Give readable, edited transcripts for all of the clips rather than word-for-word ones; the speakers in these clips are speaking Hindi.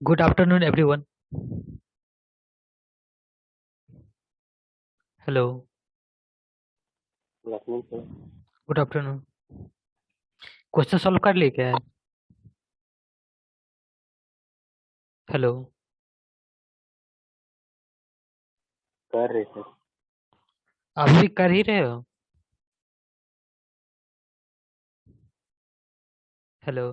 Good afternoon, everyone. Hello. Lucknow से Good afternoon. क्वेश्चन सॉल्व कर लिए क्या? हेलो. कर रहे थे। आप भी कर ही रहे हो? हेलो.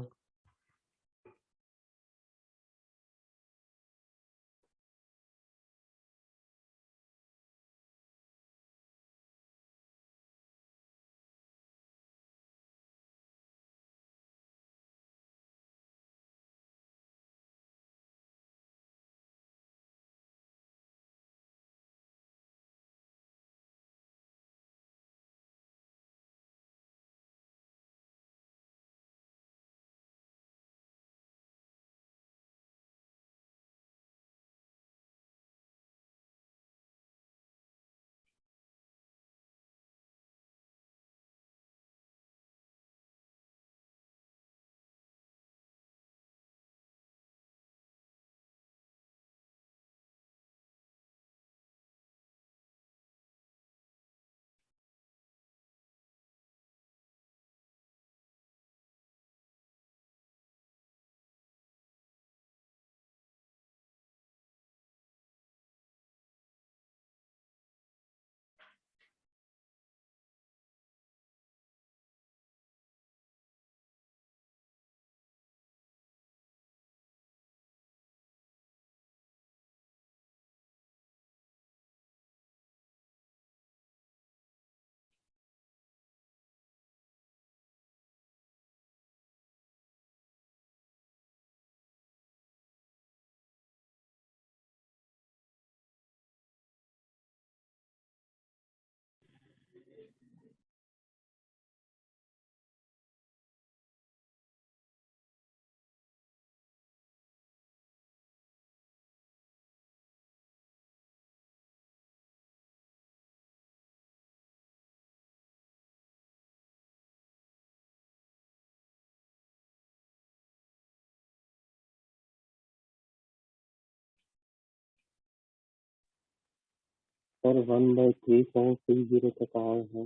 सर 1/3.60 तक आए हैं।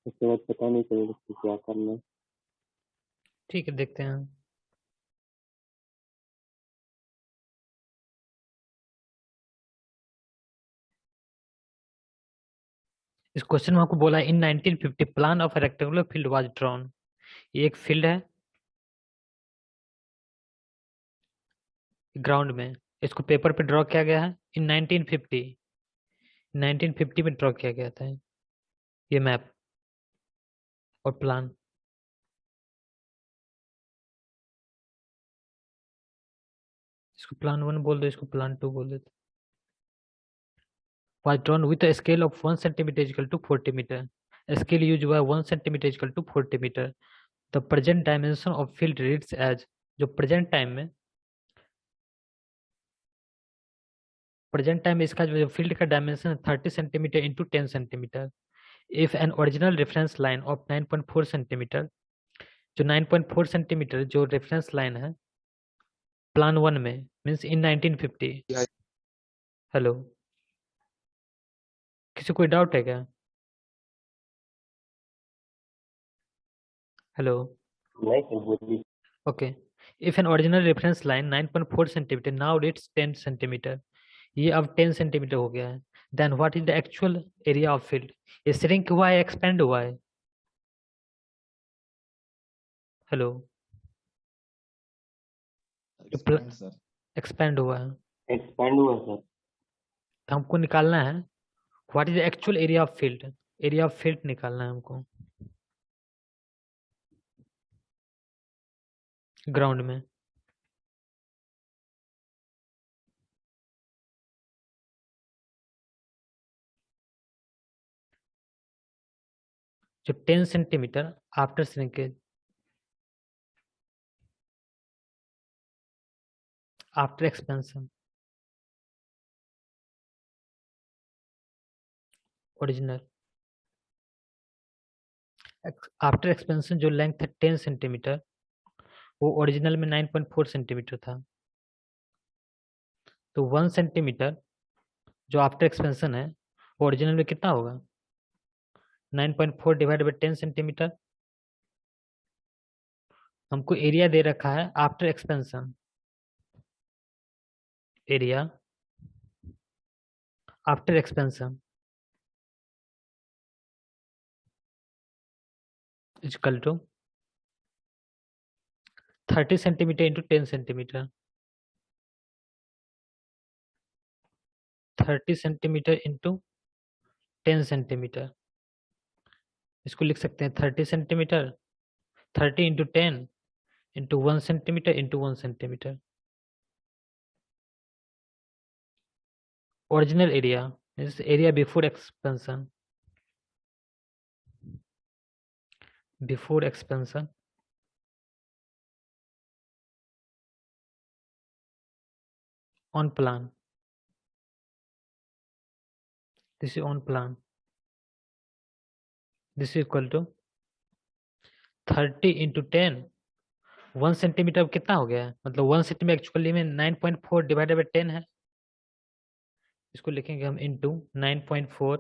उसके बाद पता नहीं चलेगा कि क्या करना है। ठीक है, देखते हैं. इस क्वेश्चन में आपको बोला है इन 1950 plan of rectangular field was drawn. ये एक फील्ड है ग्राउंड में. इसको पेपर पे ड्रॉ किया गया है इन 1950. 1950 में ड्रॉ किया गया था ये मैप और प्लान. इसको प्लान 1 बोल दो, इसको प्लान 2 बोल देते. Was drawn with a scale of 1 centimeter equal to 40 meter. Scale used हुआ है 1 centimeter equal to 40 meter. The present dimension of field reads as, जो प्रेजेंट टाइम में इसका जो फील्ड का डायमेंशन है 30 centimetre into 10 centimetre. If an original reference line of 9.4 centimetre, जो 9.4 सेंटीमीटर जो रेफरेंस लाइन है प्लान 1 में मीन्स इन 1950. हेलो, किसी कोई डाउट है क्या? हेलो. नहीं सर बोलिए। Okay. If an original reference line 9.4 centimetre now it's 10 centimetre. ये अब 10 सेंटीमीटर हो गया है. Then what is the actual area of field? ये श्रिंक हुआ है, एक्सपेंड हुआ है? हेलो. Expand sir. एक्सपेंड हुआ है. एक्सपेंड हुआ सर। तो हमको निकालना है what is the actual area of field. Area of field निकालना है हमको ग्राउंड में. जो 10 centimetre after shrinkage, after expansion, original. After expansion जो लेंथ है 10 सेंटीमीटर, वो ओरिजिनल में 9.4 सेंटीमीटर था। तो 1 सेंटीमीटर जो आफ्टर एक्सपेंशन है वो ओरिजिनल में कितना होगा? 9.4 डिवाइड बाई 10 सेंटीमीटर। हमको एरिया दे रखा है after expansion, area after expansion equal to 30 centimetre into 10 centimetre. 30 centimetre into 10 centimetre, इसको लिख सकते हैं 30 centimetre, 30 into 10 into 1 centimetre into 1 centimetre. Original area means area before expansion, before expansion on plan, this is on plan, this is equal to 30 into 10। 1 centimetre कितना हो गया है? मतलब 1 सेंटीमीटर एक्चुअली में 9.4 डिवाइडेड बाई 10 है। इसको लिखेंगे हम into 9.4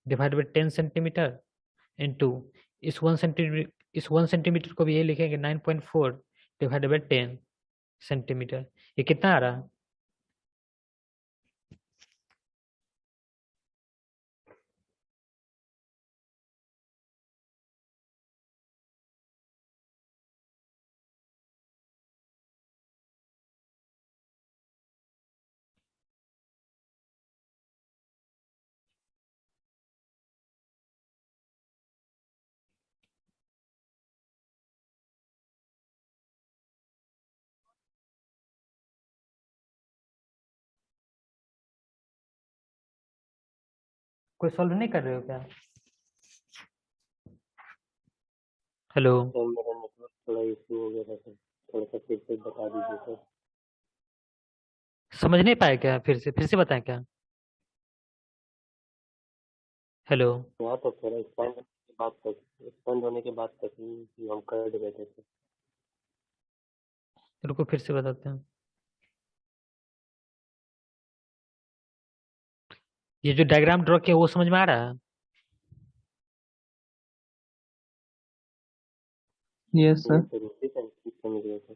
divide by 10 centimetre into इस 1 सेंटीमीटर को भी ये लिखेंगे 9.4 डिवाइड बाई 10 सेंटीमीटर। ये कितना आ रहा है? कोई सॉल्व नहीं कर रहे हो क्या? हेलो, सर मेरा नेटवर्क थोड़ा इशू हो गया था सर, थोड़ा सा फिर से बता दीजिए सर। समझ नहीं पाए क्या? फिर से बताएं क्या? हेलो, यहाँ तक थोड़ा एक्सपेंड होने के बाद तक ही हम कर गए थे सर। रुको फिर से बताते हैं। ये जो डायग्राम ड्रॉ किया वो समझ में आ रहा है? Yes sir. सर उसी का समझ गए सर।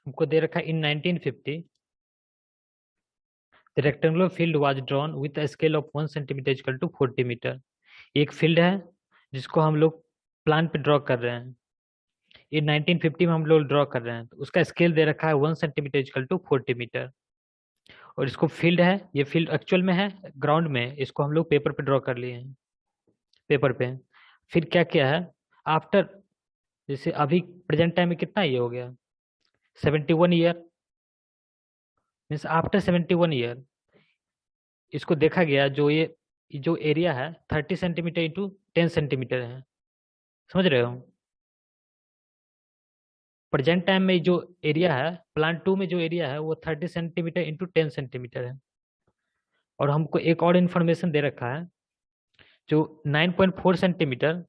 हमको दे रखा है इन 1950 the rectangular field was drawn with a scale of 1 centimetre equal to 40 metre. एक फील्ड है जिसको हम लोग प्लान पे ड्रॉ कर रहे हैं, ये 1950 में हम लोग ड्रॉ कर रहे हैं, तो उसका स्केल दे रखा है 1 सेंटीमीटर इक्वल टू 40 मीटर। और इसको फील्ड है, ये फील्ड एक्चुअल में है ग्राउंड में, इसको हम लोग पेपर पे ड्रॉ कर लिए हैं, पेपर पे। फिर क्या किया है आफ्टर, जैसे अभी प्रेजेंट टाइम में कितना ये हो गया 71 ईयर, मीन्स आफ्टर 71 ईयर इसको देखा गया जो एरिया है 30 सेंटीमीटर इंटू 10 सेंटीमीटर है। समझ रहे हो? प्रेजेंट टाइम में जो एरिया है प्लान 2 में जो एरिया है वो 30 सेंटीमीटर इंटू 10 सेंटीमीटर है। और हमको एक और इन्फॉर्मेशन दे रखा है जो 9.4 सेंटीमीटर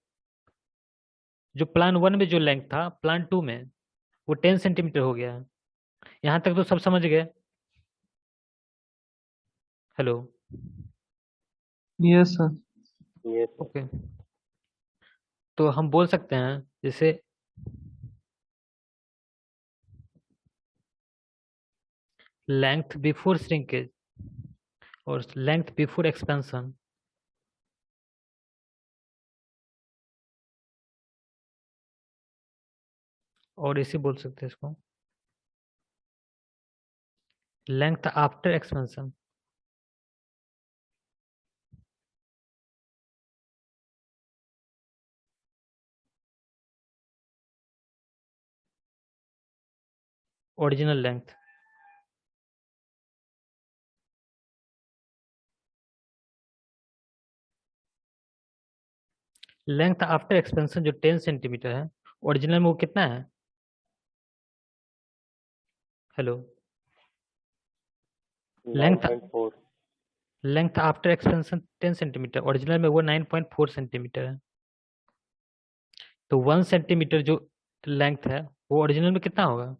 जो प्लान 1 में जो लेंथ था प्लान 2 में वो 10 सेंटीमीटर हो गया है। यहाँ तक तो सब समझ गए? Hello, yes sir. ये ओके। तो हम बोल सकते हैं जैसे लेंथ बिफोर श्रिंकेज और लेंथ बिफोर एक्सपेंशन और इसी बोल सकते हैं इसको length after expansion. Original length. Length after expansion जो 10 सेंटीमीटर है, ओरिजिनल में वो कितना है? Hello. Length 9.4। Length after expansion 10 centimetre, original में वो 9.4 सेंटीमीटर है। तो 1 सेंटीमीटर जो लेंथ है वो ओरिजिनल में कितना होगा?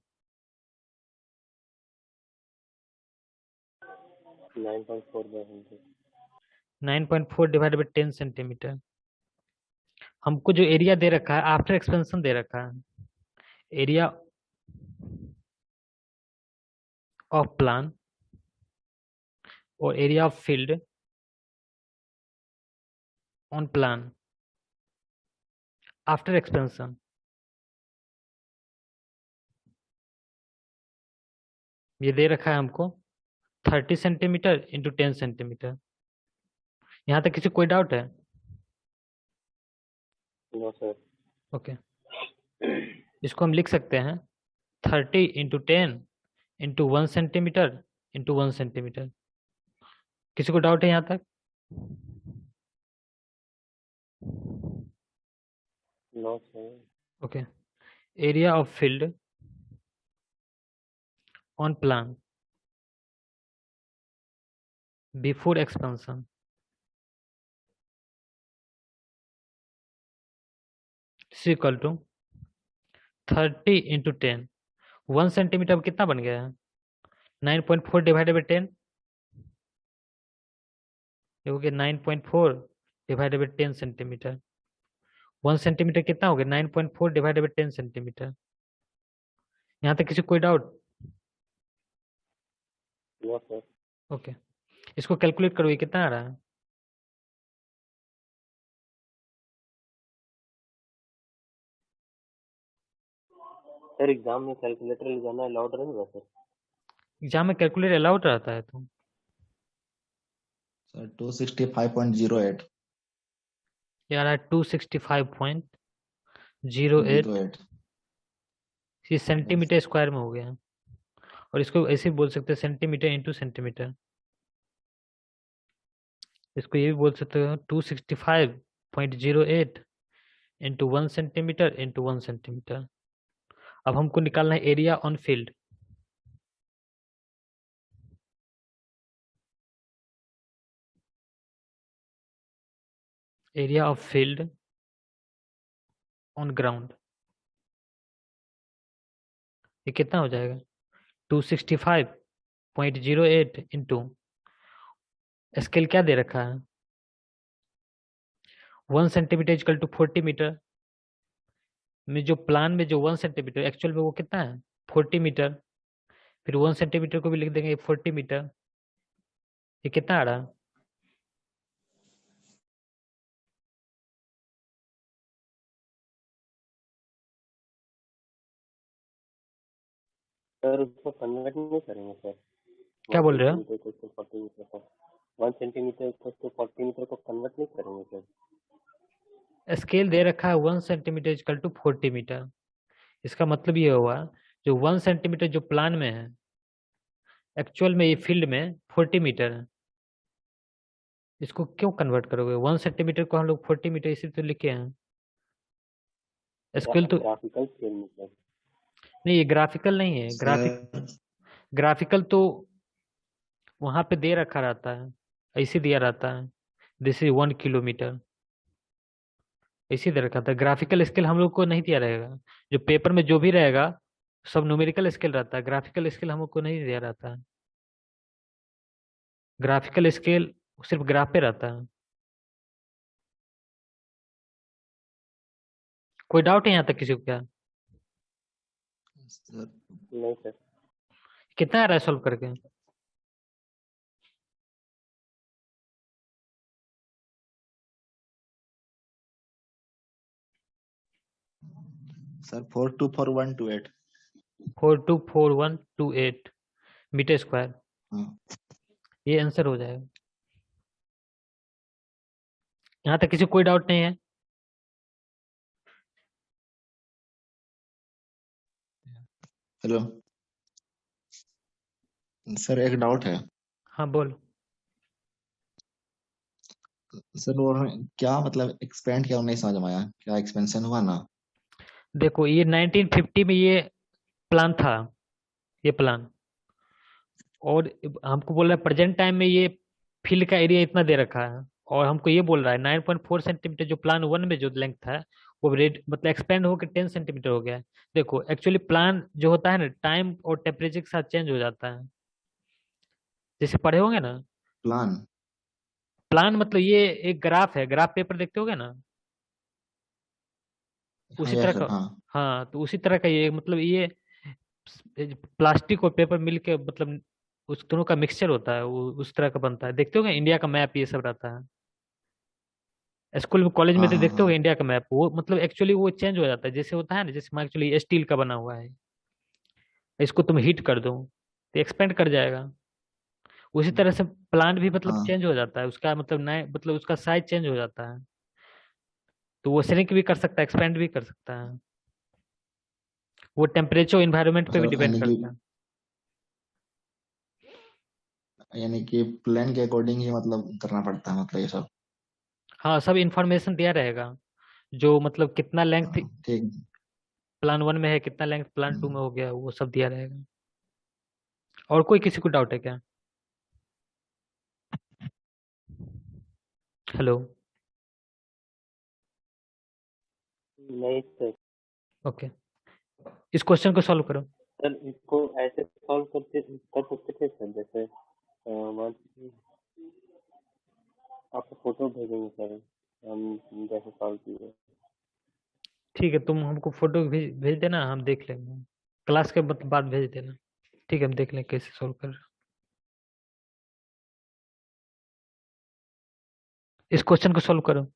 9.4/100। 9.4 डिवाइडेड बाई 10 सेंटीमीटर। हमको जो एरिया दे रखा है आफ्टर एक्सपेंशन दे रखा है, एरिया ऑफ प्लान और area of field on plan after expansion. ये दे रखा है हमको 30 सेंटीमीटर इंटू 10 सेंटीमीटर। यहाँ तक किसी कोई डाउट है? No sir. ओके, इसको हम लिख सकते हैं 30 into 10 into 1 centimetre into 1 centimetre. किसी को डाउट है यहाँ तक? No sir. Okay, area of field on plan before expansion is equal to 30 into 10। 1 centimetre अब कितना बन गया है? 9.4 डिवाइडेड बाई 10। देखोगे 9.4 डिवाइडेड बाई 10 सेंटीमीटर। 1 सेंटीमीटर कितना हो गया? 9.4 डिवाइडेड बाई 10 सेंटीमीटर। यहाँ तक किसी कोई डाउट? No sir. ओके, इसको कैलकुलेट करो, ये कितना आ रहा है? सर एग्जाम में कैलकुलेटर ले जाना अलाउड रहेगा सर? एग्जाम में कैलकुलेटर अलाउड रहता है तो सर 265.08। ये आ रहा है 265.08। 08। ये Yes, सेंटीमीटर स्क्वायर में हो गया। और इसको ऐसे भी बोल सकते हैं सेंटीमीटर इंटू सेंटीमीटर। इसको ये भी बोल सकते हो 265.08 इंटू 1 सेंटीमीटर इंटू 1 सेंटीमीटर। अब हमको निकालना है area on field. Area of field on ground. ये कितना हो जाएगा? 265.08 इंटू स्केल क्या दे रखा है? 1 सेंटीमीटर इक्वल टू 40 मीटर। में जो प्लान में जो 1 सेंटीमीटर एक्चुअल में वो कितना है? 40 मीटर। फिर 1 सेंटीमीटर को भी लिख देंगे 40 मीटर। ये कितना आ रहा है? सर उसको कन्वर्ट नहीं करेंगे सर? क्या 1 बोल रहे हो? सेंटीमीटर को 40 मीटर को 1 सेंटीमीटर को 40 मीटर को कन्वर्ट नहीं करेंगे सर? स्केल दे रखा है 1 सेंटीमीटर इक्वल टू 40 मीटर। इसका मतलब ये हुआ जो 1 सेंटीमीटर जो प्लान में है एक्चुअल में ये फील्ड में 40 मीटर है। इसको क्यों कन्वर्ट करोगे? 1 सेंटीमीटर को हम लोग 40 मीटर इसी तो लिखे हैं। स्केल तो ग्राफिकल स्केल में सर? नहीं, ये ग्राफिकल नहीं है। सर ग्राफिकल तो वहां पे दे रखा रहता है, ऐसे दिया रहता है दिस इज 1 किलोमीटर, ऐसे दे रखा था। ग्राफिकल स्केल हम लोग को नहीं दिया रहेगा। जो पेपर में जो भी रहेगा सब न्यूमेरिकल स्केल रहता है, ग्राफिकल स्केल हम लोग को नहीं दिया रहता है। ग्राफिकल स्केल सिर्फ ग्राफ पे रहता है। कोई डाउट है यहाँ तक किसी को क्या? सर नहीं सर। कितना आ रहा है सॉल्व करके? सर 424128। 424128 मीटर स्क्वायर, हाँ ये आंसर हो जाएगा। यहाँ तक किसी को कोई डाउट नहीं है? हेलो सर, एक डाउट है। हाँ बोल। सर वो क्या मतलब एक्सपेंड क्या, नहीं समझ में आया, क्या एक्सपेंशन हुआ ना? देखो ये 1950 में ये प्लान था, ये प्लान, और हमको बोल रहा है प्रेजेंट टाइम में ये फील्ड का एरिया इतना दे रखा है, और हमको ये बोल रहा है 9.4 सेंटीमीटर जो प्लान वन में जो लेंथ था वो रेड मतलब एक्सपेंड होकर 10 सेंटीमीटर हो गया है। देखो एक्चुअली प्लान जो होता है ना टाइम और टेम्परेचर के साथ चेंज हो जाता है, जैसे पढ़े होंगे ना। प्लान। प्लान मतलब ये एक ग्राफ है, ग्राफ पेपर देखते होगे ना, हाँ उसी तरह यस सर, का। हाँ। हाँ तो उसी तरह का ये मतलब ये प्लास्टिक और पेपर मिल के मतलब उस दोनों का मिक्सचर होता है, वो उस तरह का बनता है। देखते होगे इंडिया का मैप ये सब रहता है, स्कूल में कॉलेज में हाँ तो हाँ देखते हाँ होगे इंडिया का मैप, वो मतलब एक्चुअली वो चेंज हो जाता है, जैसे होता है ना, जैसे मान एक्चुअली स्टील का बना हुआ है, इसको तुम हीट कर दो तो एक्सपेंड कर जाएगा। उसी तरह से प्लांट भी मतलब हाँ। चेंज हो जाता है, उसका मतलब नए मतलब उसका साइज चेंज हो जाता है, तो वो श्रिंक भी कर सकता है, एक्सपेंड भी कर सकता है। वो टेम्परेचर इन्वायरमेंट पे भी सर डिपेंड करता है। यानी कि प्लान के अकॉर्डिंग ही मतलब करना पड़ता है, मतलब ये सब। हाँ सब इंफॉर्मेशन दिया रहेगा, जो मतलब कितना लेंथ हाँ, ठीक। प्लान वन में है, कितना लेंथ प्लान टू में हम्म। हो गया, वो सब दिया रहेगा। और कोई किसी को डाउट है क्या? हेलो। नहीं सर। ओके, इस क्वेश्चन को सॉल्व करो। सर इसको ऐसे सॉल्व कर सकते थे सर, जैसे मान लीजिए आपको फोटो भेजेंगे सर, हम जैसे सॉल्व किए। ठीक है, तुम हमको फोटो भेज देना, हम देख लेंगे, क्लास के बाद भेज देना। ठीक है, हम देख लेंगे कैसे सॉल्व कर रहे हो। इस क्वेश्चन को सॉल्व करो।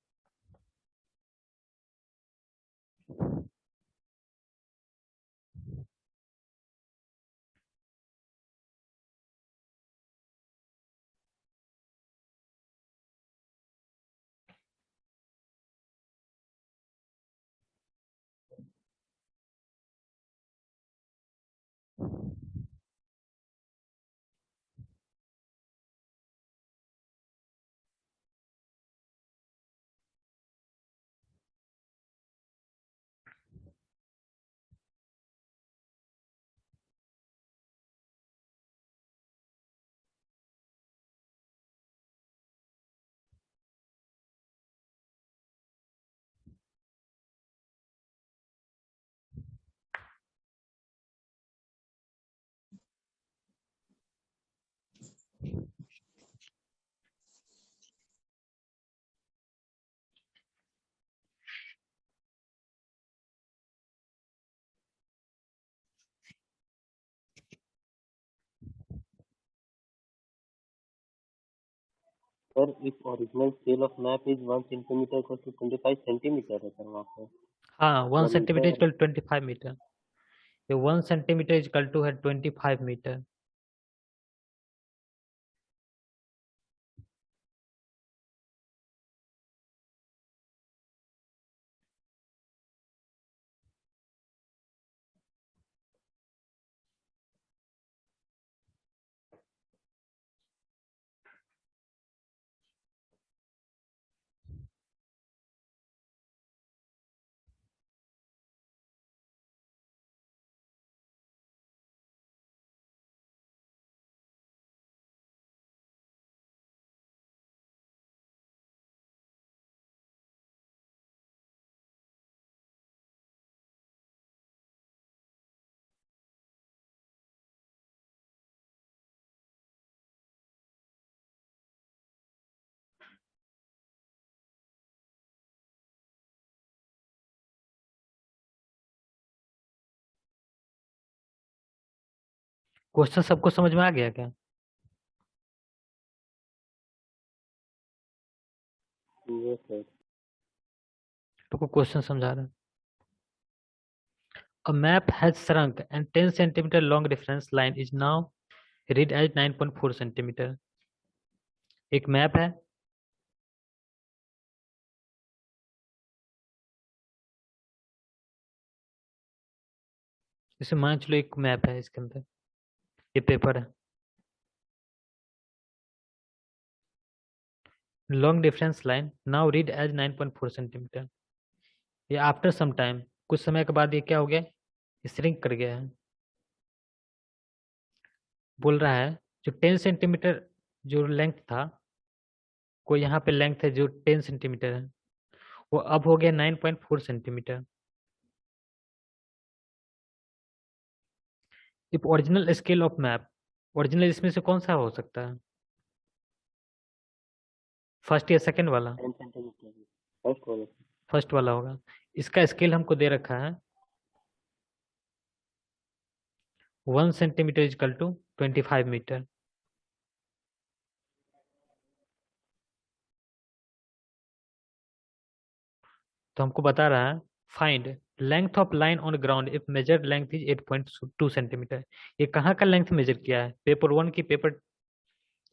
Sir if original scale of map is 1 centimetre equal to 25 centimetre है सर वहाँ पे, हाँ, वन मतलब सेंटीमीटर मीटर। Is equal 25 metre. ये 1 सेंटीमीटर इजकल टू है 25 मीटर। क्वेश्चन सबको समझ में आ गया क्या? ये सर। तो क्वेश्चन समझा रहा है। A map has shrunk and 10 centimeter long reference line is now read as 9.4 centimeter. एक मैप है, इसे मान चलो एक मैप है, इसके अंदर ये पेपर है, long difference line now read as 9.4 centimetre. ये आफ्टर सम टाइम, कुछ समय के बाद ये क्या हो गया, श्रिंक कर गया है। बोल रहा है जो 10 सेंटीमीटर जो लेंथ था, को यहाँ पे लेंथ है जो 10 सेंटीमीटर है, वो अब हो गया 9.4 centimetre. If original scale of map, original इसमें से कौन सा हो सकता है, फर्स्ट या सेकंड वाला? 10 सेंटीमीटर फर्स्ट वाला। फर्स्ट वाला होगा। इसका स्केल हमको दे रखा है 1 सेंटीमीटर इजकल टू 25 मीटर। तो हमको बता रहा है find length of line on ground if measured length is 8.2 centimetre. ये कहाँ का लेंथ मेजर किया है, पेपर 1 की पेपर,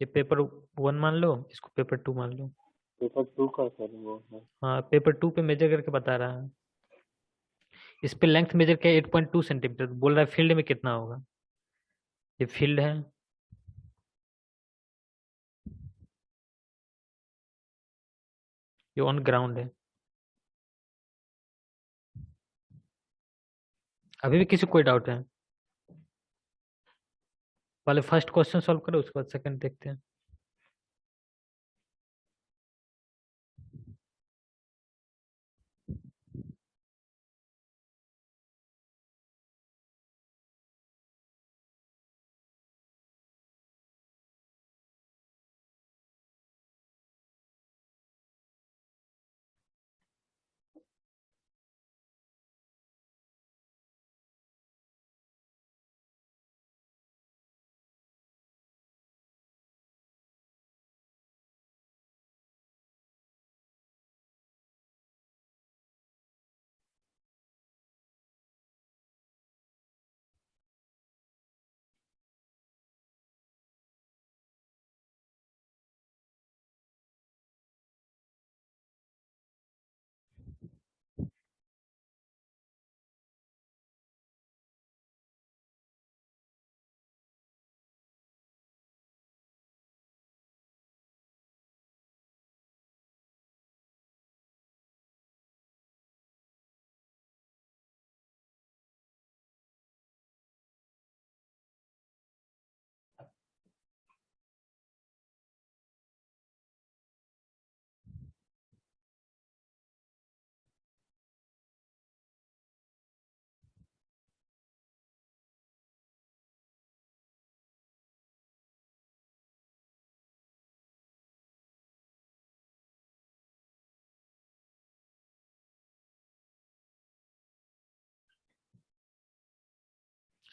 ये पेपर 1 मान लो, इसको पेपर 2 मान लो। पेपर 2 का सर वो है। हाँ, पेपर 2 पे मेजर करके बता रहा है। इस पे लेंथ मेजर किया 8.2 सेंटीमीटर, बोल रहा है फील्ड में कितना होगा। ये फील्ड है, ये ऑन ग्राउंड है। अभी भी किसी को कोई डाउट है? पहले फर्स्ट क्वेश्चन सॉल्व करो, उसके बाद सेकंड देखते हैं।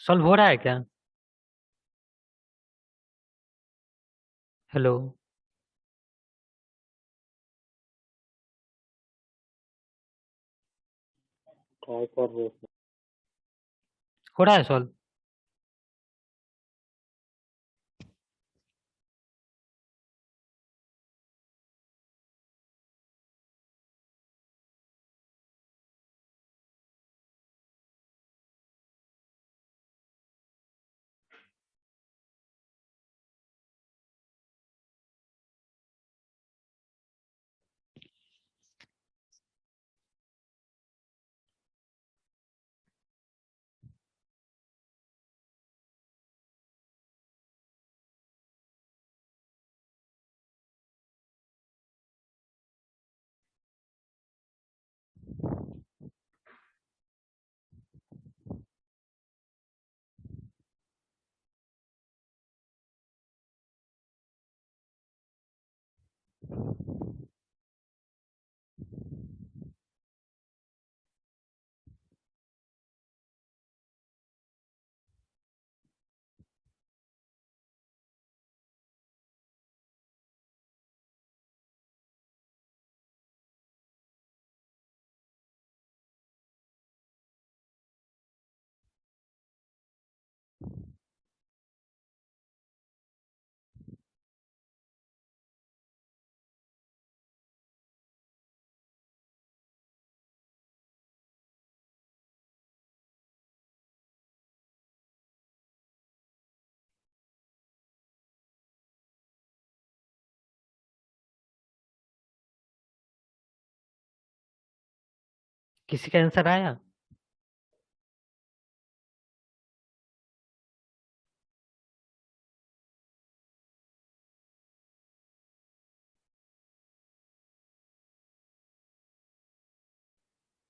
सॉल्व हो रहा है क्या? हेलो, ट्राई कर रहे हैं। हो रहा है सॉल्व? किसी का आंसर आया?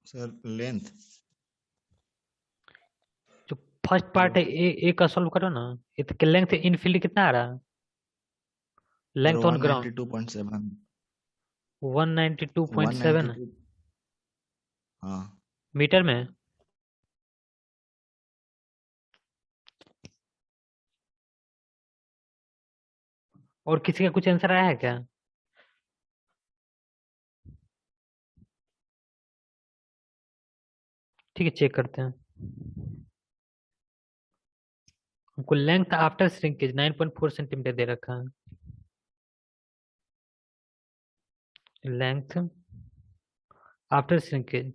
Sir length. जो फर्स्ट पार्ट है ए का सॉल्व करो ना। ये तो लेंथ इन फील्ड कितना आ रहा है? Sir length on ground 192.7। 192.7 192। हाँ। मीटर में। और किसी का कुछ आंसर आया है क्या? ठीक है, चेक करते हैं। हमको लेंथ आफ्टर श्रिंकेज 9.4 सेंटीमीटर दे रखा है। Length after shrinkage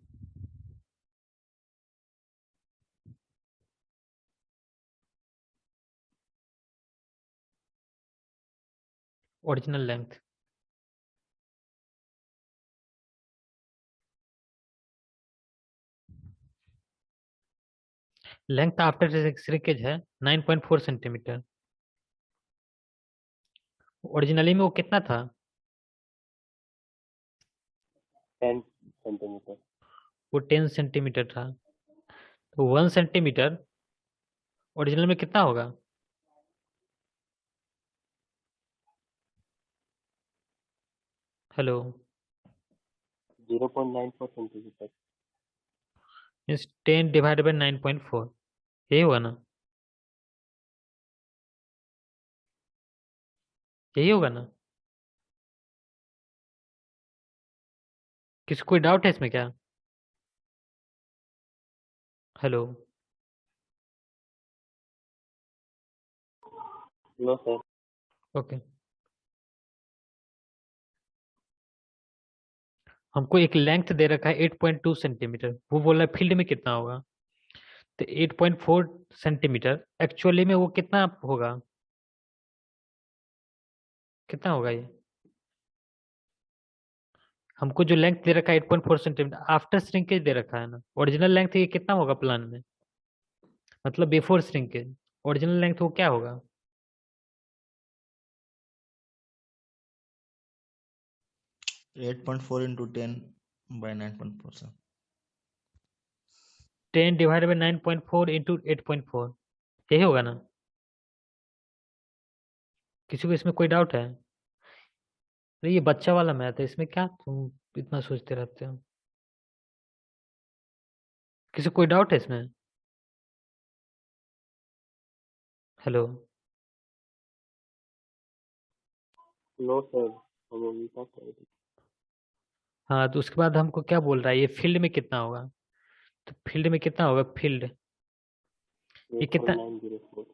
original length. Length after shrinkage है 9.4 सेंटीमीटर। ओरिजिनली में वो कितना था? 10 सेंटीमीटर। वो 10 सेंटीमीटर था। तो 1 सेंटीमीटर ओरिजिनल में कितना होगा? Hello. 0.94 centimetre. Means 10 divided by 9.4, यही होगा ना? यही होगा ना? किसी कोई डाउट है इसमें क्या? हेलो। No sir. ओके। हमको एक लेंथ दे रखा है 8.2 सेंटीमीटर, वो बोल रहा है फील्ड में कितना होगा। तो 8.4 सेंटीमीटर एक्चुअली में वो कितना होगा? कितना होगा ये? हमको जो लेंथ दे रखा है 8.4 सेंटीमीटर आफ्टर श्रिंकेज दे रखा है ना। ओरिजिनल लेंथ ये कितना होगा प्लान में? मतलब बिफोर श्रिंकेज ओरिजिनल लेंथ वो क्या होगा? 8.4 into 10/9.4 sir. 10 divided by 9.4 into 8.4, यही होगा ना? किसी को इसमें कोई डाउट है? अरे ये बच्चा वाला मैथ है, इसमें क्या तुम इतना सोचते रहते हो? किसी को कोई डाउट है इसमें? हेलो। नो सर, हम उनका कह रहे हाँ, तो उसके बाद हमको क्या बोल रहा है, ये फील्ड में कितना होगा? तो फील्ड में कितना होगा फील्ड? ये कितना? 8.904।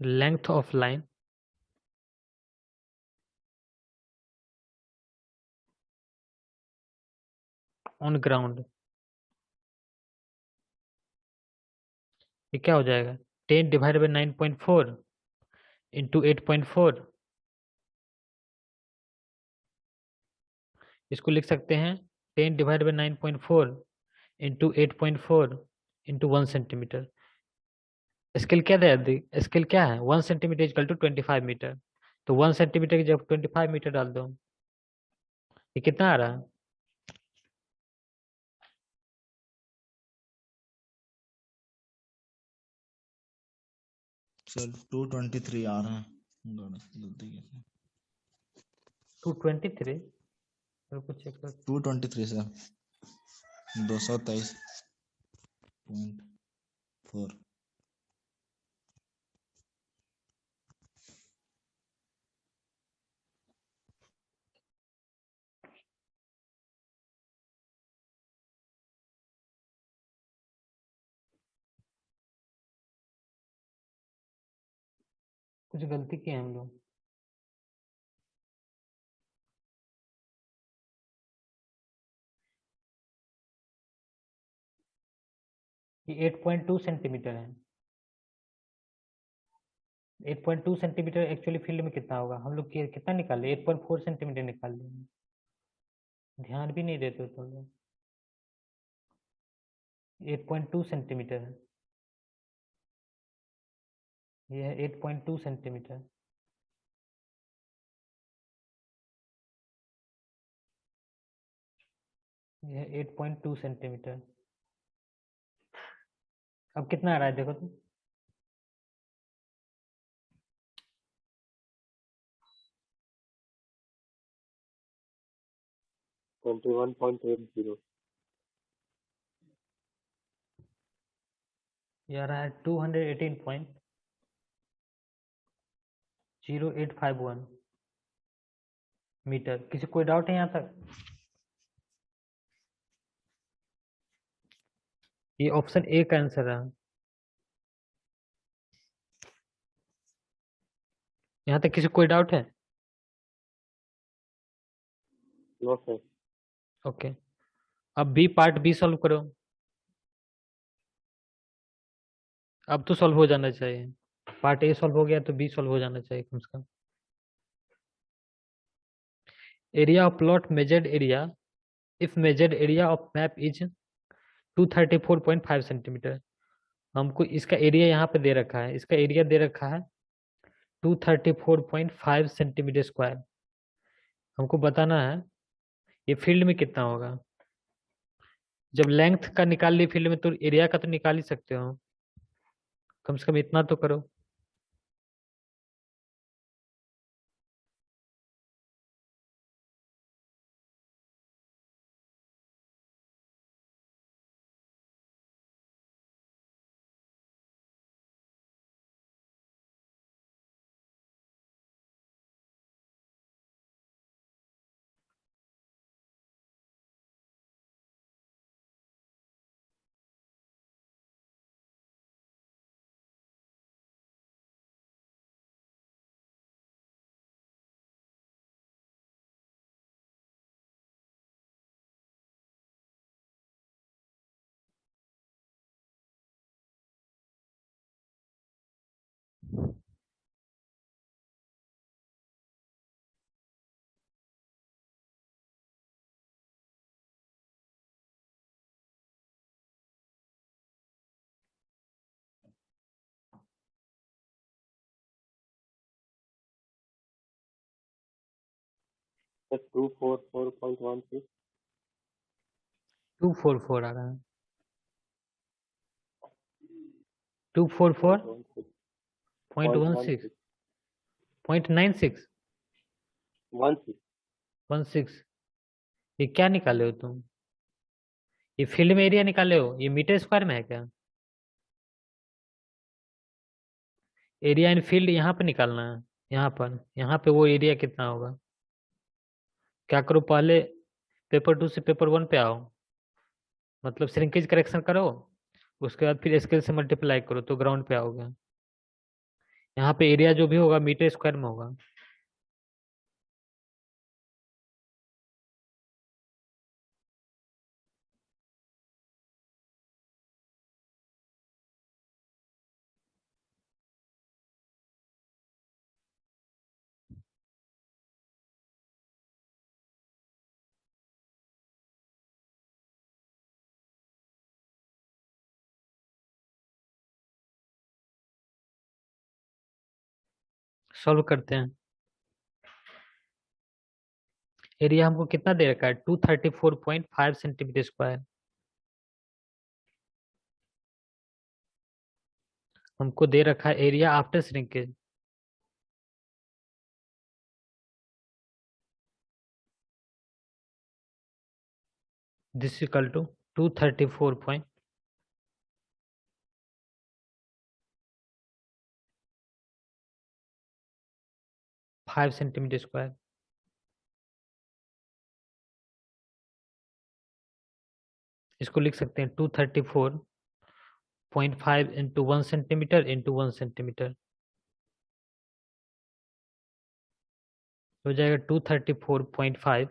Length of line on ground, ये क्या हो जाएगा? 10 डिवाइडेड बाई 9.4 इंटू 8.4। इसको लिख सकते हैं 10 divide by 9.4 into 8.4 into 1 centimetre. Scale क्या दे? स्केल क्या है? 1 सेंटीमीटर इजकल टू 25 मीटर। तो 1 सेंटीमीटर की जब 25 मीटर डाल दो, ये कितना आ रहा है? सर 223 आ रहे हैं। गलती की। 223। रुको चेक कर। 223 सर। 223.4। कुछ गलती की है हम लोग। ये 8.2 सेंटीमीटर है। 8.2 सेंटीमीटर एक्चुअली फील्ड में कितना होगा? हम लोग कितना निकाले? 8.4 सेंटीमीटर निकाल लिए। ध्यान भी नहीं देते हो तुम लोग। 8.2 सेंटीमीटर है, ये है 8.2 सेंटीमीटर। ये है 8.2 सेंटीमीटर। अब कितना आ रहा है देखो तो। 21.80। ये आ रहा है 218.0851 मीटर। किसी कोई डाउट है यहाँ तक? ये ऑप्शन ए का आंसर है। यहाँ तक किसी कोई डाउट है? No sir. ओके, अब बी पार्ट बी सॉल्व करो। अब तो सॉल्व हो जाना चाहिए। पार्ट ए सॉल्व हो गया तो बी सॉल्व हो जाना चाहिए कम से कम। Area of plot measured area if measured area of map is 234.5 centimetre. हमको इसका एरिया यहाँ पे दे रखा है, इसका एरिया दे रखा है 234.5 सेंटीमीटर स्क्वायर। हमको बताना है ये फील्ड में कितना होगा। जब लेंथ का निकाल ली फील्ड में तो एरिया का तो निकाल ही सकते हो, कम से कम इतना तो करो। सर 244.16। 244 आ रहा है। 244.16 16। 0.96 16। 16। ये क्या निकाले हो तुम? ये फील्ड में एरिया निकाले हो, ये मीटर स्क्वायर में है क्या? एरिया इन फील्ड यहाँ पे निकालना है। यहाँ पे वो एरिया कितना होगा। क्या करो, पहले पेपर 2 से पेपर 1 पे आओ, मतलब श्रिंकेज करेक्शन करो, उसके बाद फिर स्केल से मल्टीप्लाई करो तो ग्राउंड पे आओगे। यहाँ पे एरिया जो भी होगा मीटर स्क्वायर में होगा। सॉल्व करते हैं। एरिया हमको कितना दे रखा है, 234.5 सेंटीमीटर स्क्वायर। हमको दे रखा है area after shrinkage. This equal to 234.5 centimetre square. इसको लिख सकते हैं 234.5 इंटू 1 सेंटीमीटर इंटू 1 सेंटीमीटर। हो जाएगा 234.5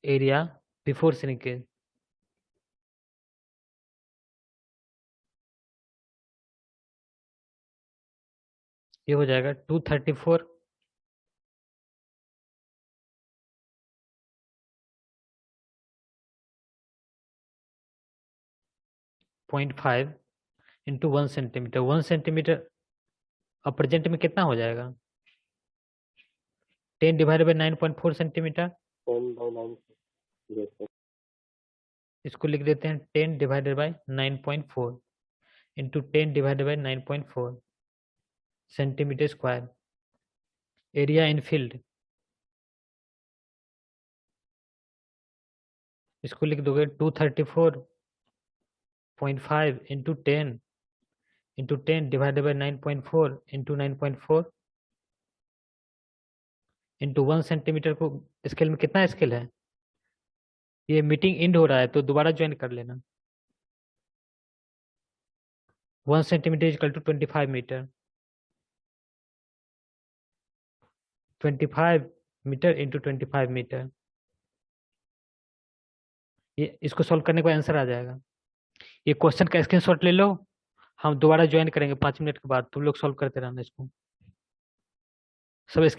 एरिया बिफोर श्रिंकेज। ये हो जाएगा 234 0.5 इंटू 1 सेंटीमीटर। 1 सेंटीमीटर अब प्रेजेंट में कितना हो जाएगा? 10 divided by 9.4 centimetre. 10/9 yes sir इसको लिख देते हैं 10 divided by 9.4 into 10 divided by 9.4 centimetre square. Area in field इसको लिख दोगे 234.5 into 10 divided by 9.4 into 9.4 into 1 centimetre को स्केल में कितना स्केल है? ये मीटिंग एंड हो रहा है तो दोबारा ज्वाइन कर लेना। 1 centimetre equal to 25 metre. 25 metre into 25 metre. ये इसको सॉल्व करने का आंसर आ जाएगा। ये क्वेश्चन का स्क्रीनशॉट ले लो, हम दोबारा ज्वाइन करेंगे 5 मिनट के बाद। तुम लोग सॉल्व करते रहना इसको सब। इसके